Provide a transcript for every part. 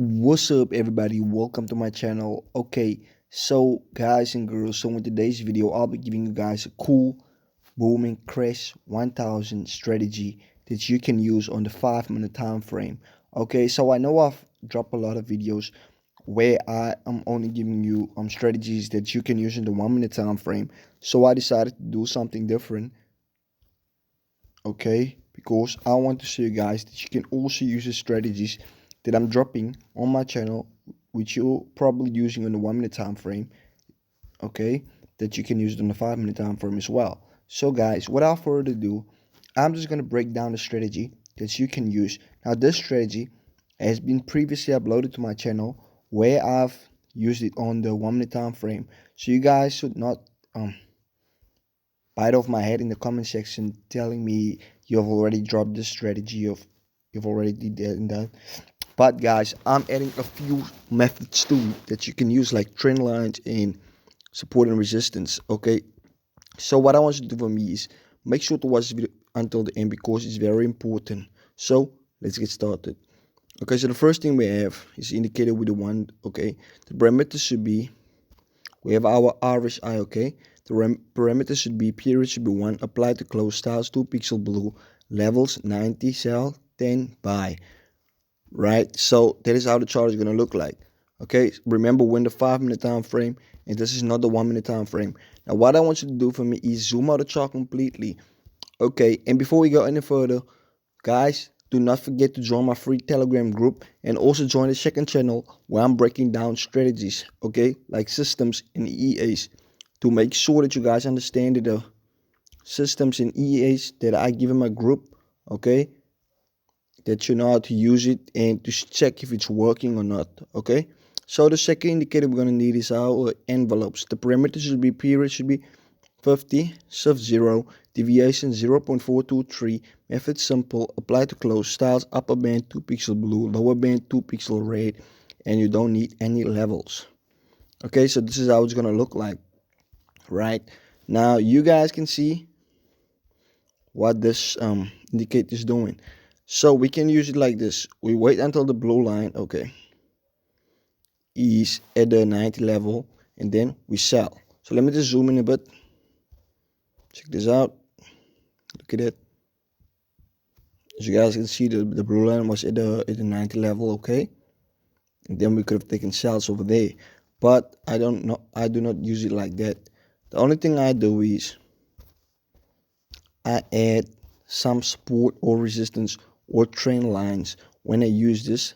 What's up, everybody? Welcome to my channel. Okay, so guys and girls, so in today's video I'll be giving you guys a cool booming crash 1000 strategy that you can use on the 5 minute time frame. Okay, so I know I've dropped a lot of videos where I am only giving you strategies that you can use in the 1 minute time frame. So I decided to do something different. Okay, because I want to show you guys that you can also use the strategies that I'm dropping on my channel, which you're probably using on the 1 minute time frame. Okay, that you can use it on the 5 minute time frame as well. So guys, without further ado, I'm just going to break down the strategy that you can use. Now this strategy has been previously uploaded to my channel where I've used it on the 1 minute time frame, so you guys should not bite off my head in the comment section telling me you've already dropped this strategy of you've already did that and that. But guys, I'm adding a few methods too that you can use, like trend lines and support and resistance. Okay, so what I want you to do for me is make sure to watch this video until the end because it's very important. So let's get started. Okay, so the first thing we have is indicated with the one. Okay, the parameter should be, we have our RSI. Okay, the parameter should be, period should be 1, apply to close, styles 2 pixel blue, levels 90, sell 10, buy. Right, so that is how the chart is going to look like. Okay, remember, we're in the 5 minute time frame and this is not the 1 minute time frame. Now what I want you to do for me is zoom out the chart completely. Okay, and before we go any further, guys, do not forget to join my free Telegram group and also join the second channel where I'm breaking down strategies, okay, like systems and EAs, to make sure that you guys understand the systems and EAs that I give in my group. Okay, that you know how to use it and to check if it's working or not. Okay, so the second indicator we're going to need is our envelopes. The parameter should be, period should be 50, shift 0, deviation 0.423, method simple, apply to close, styles upper band 2 pixel blue, lower band 2 pixel red, and you don't need any levels. Okay, so this is how it's going to look like. Right now you guys can see what this indicator is doing. So we can use it like this. We wait until the blue line, okay, is at the 90 level, and then we sell. So let me just zoom in a bit. Check this out. Look at it. As you guys can see, the blue line was at the 90 level, okay, and then we could have taken sales over there, but I do not use it like that. The only thing I do is I add some support or resistance or trend lines when I use this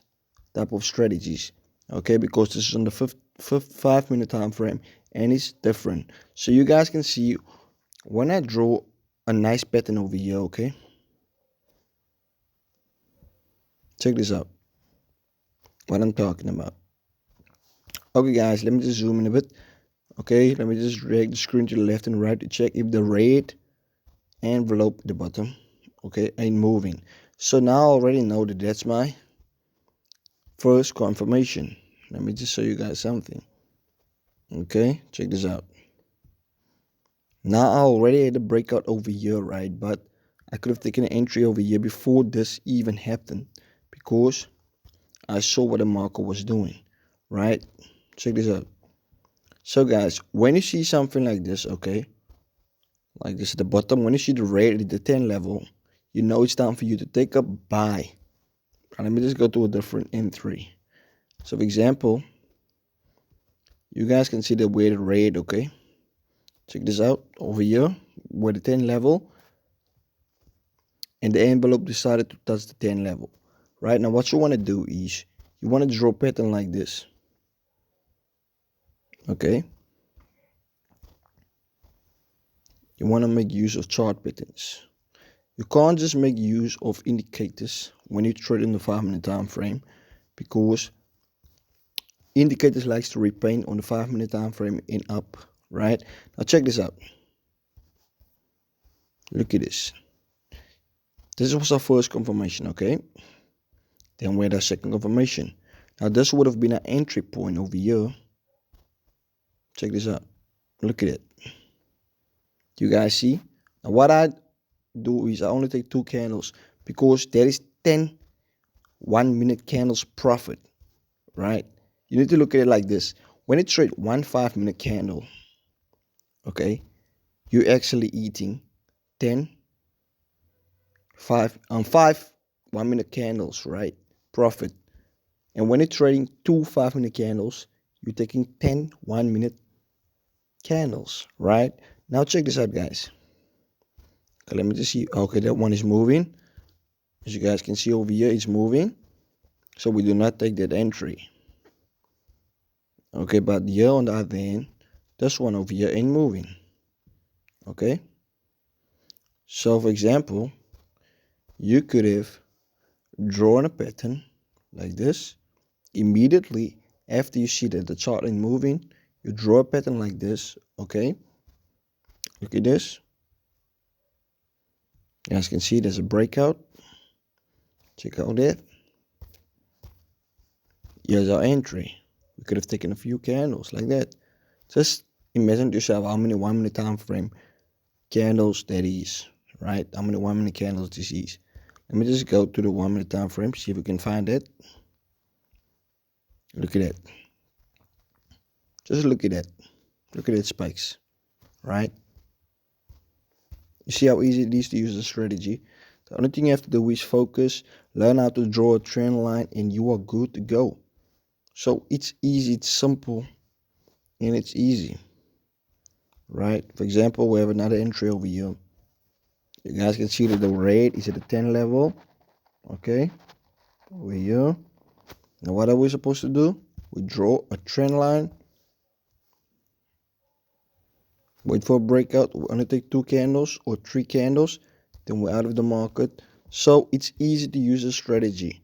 type of strategies. Okay, because this is on the 5 minute time frame and it's different. So you guys can see when I draw a nice pattern over here. Okay, check this out, what I'm talking about. Okay guys, let me just zoom in a bit. Okay, let me just drag the screen to the left and right to check if the red envelope at the bottom, okay, ain't moving. So now I already know that that's my first confirmation. Let me just show you guys something. Okay, check this out. Now I already had a breakout over here, right? But I could have taken an entry over here before this even happened because I saw what the market was doing, right? Check this out. So guys, when you see something like this, okay, like this at the bottom, when you see the red at the 10 level, you know it's time for you to take a buy. And let me just go to a different entry. So for example, you guys can see the weighted red, okay? Check this out over here where the 10 level and the envelope decided to touch the 10 level. Right now, what you want to do is you want to draw a pattern like this. Okay. You want to make use of chart patterns. You can't just make use of indicators when you trade in the 5 minute time frame because indicators likes to repaint on the 5 minute time frame and up. Right now, check this out. Look at this. This was our first confirmation, okay? Then we had our second confirmation. Now this would have been an entry point over here. Check this out. Look at it. You guys see? Now what I do is I only take 2 candles because there is 10 1 minute candles profit. right? You need to look at it like this. When it trade one 5-minute candle, okay, you're actually eating 10 5 1-minute candles, right? Profit. And when it's trading two 5-minute candles, you're taking 10 1-minute candles, right? Now check this out, guys. Okay, let me just see. Okay, that one is moving. As you guys can see over here, it's moving. So we do not take that entry. Okay, but here on the other hand, this one over here ain't moving. Okay. So for example, you could have drawn a pattern like this. Immediately after you see that the chart ain't moving, you draw a pattern like this. Okay. Look at this. You guys can see there's a breakout. Check out that. Here's our entry. We could have taken a few candles like that. Just imagine to yourself how many 1-minute time frame candles that is, right? How many 1-minute candles this is. Let me just go to the 1-minute time frame, see if we can find it. Look at that. Just look at that. Look at that spikes, right? You see how easy it is to use the strategy. The only thing you have to do is focus, learn how to draw a trend line, and you are good to go. So it's easy, it's simple, and it's easy, right? For example, we have another entry over here. You guys can see that the red is at the 10 level. Okay, over here. Now what are we supposed to do? We draw a trend line. Wait for a breakout. We only take 2 candles or 3 candles. Then we're out of the market. So it's easy to use a strategy.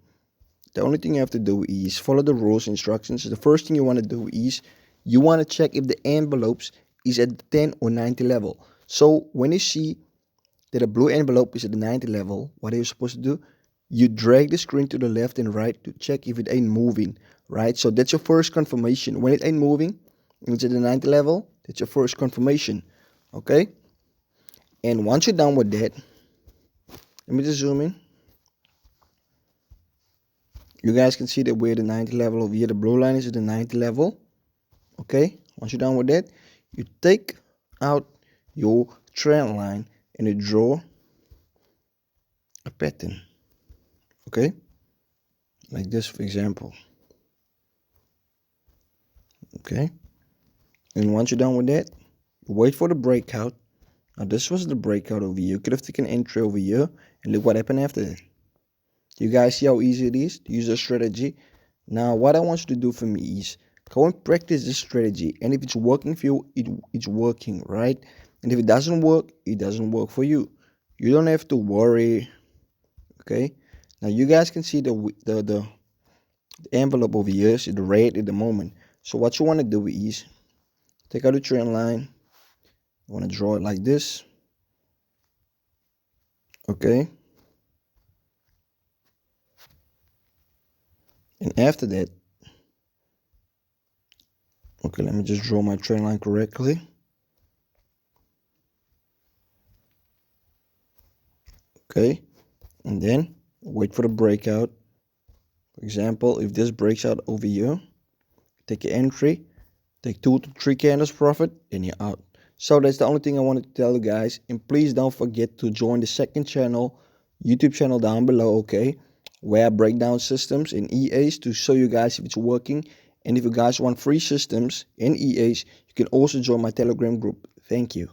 The only thing you have to do is follow the rules, instructions. The first thing you want to do is you want to check if the envelopes is at the 10 or 90 level. So when you see that a blue envelope is at the 90 level, what are you supposed to do? You drag the screen to the left and right to check if it ain't moving, right? So that's your first confirmation. When it ain't moving, it's at the 90 level, that's your first confirmation, okay? And once you're done with that, let me just zoom in. You guys can see that we're at the 90 level over here. The blue line is at the 90 level, okay? Once you're done with that, you take out your trend line and you draw a pattern, okay? Like this, for example. Okay. And once you're done with that, wait for the breakout. Now this was the breakout over here. You could have taken entry over here, and look what happened after that. You guys see how easy it is to use a strategy? Now what I want you to do for me is go and practice this strategy. And if it's working for you, it's working, right? And if it doesn't work, it doesn't work for you. You don't have to worry. Okay. Now you guys can see the envelope over here is the red at the moment. So what you want to do is take out the trend line. You want to draw it like this. Okay. And after that, okay, let me just draw my trend line correctly. Okay. And then wait for the breakout. For example, if this breaks out over here, take your entry, take 2 to 3 candles profit, and you're out. So that's the only thing I wanted to tell you guys. And please don't forget to join the second channel, YouTube channel down below, okay? Where I break down systems in EAs to show you guys if it's working. And if you guys want free systems in EAs, you can also join my Telegram group. Thank you.